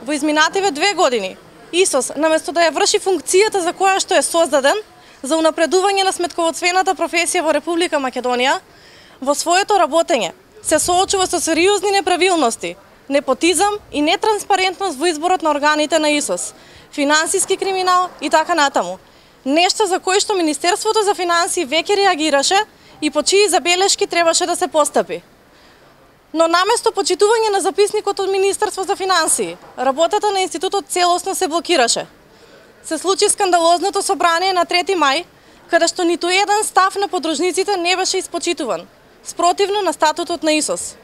Во изминативе 2 години, ИСОС, наместо да ја врши функцијата за која што е создаден, за унапредување на сметководствената професија во Република Македонија, во своето работење се соочува со сериозни неправилности, непотизам и нетранспарентност во изборот на органите на ИСОС, финансиски криминал и така натаму. Нешто за кој што Министерството за финансии веќе реагираше и по чии забелешки требаше да се постапи. Но наместо почитување на записникот од Министерство за финансии, работата на институтот целосно се блокираше. Се случи скандалозното собрание на 3 мај, каде што ниту еден став на подружниците не беше испочитуван, спротивно на статутот на ИСОС.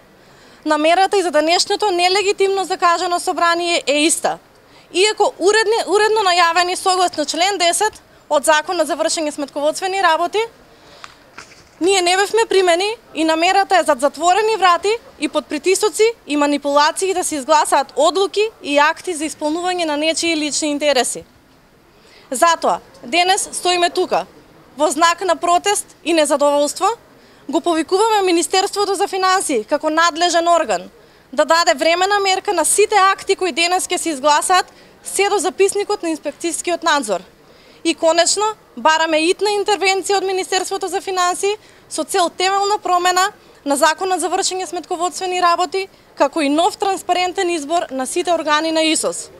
Намерата и за денешното нелегитимно закажано собрание е иста. Иако уредно најавени согласно член 10 од Законот за вршење сметководствени работи, ние не бевме примени и намерата е зад затворени врати и под притисоци и манипулации да се изгласаат одлуки и акти за исполнување на нечии лични интереси. Затоа, денес стоиме тука, во знак на протест и незадоволство, го повикуваме Министерството за финансии како надлежен орган да даде времена мерка на сите акти кои денес ќе се изгласаат се до записникот на инспекцијскиот надзор. И конечно, бараме итна интервенција од Министерството за финансии со цел темелна промена на Законот за вршење сметководствени работи, како и нов транспарентен избор на сите органи на ИСОС.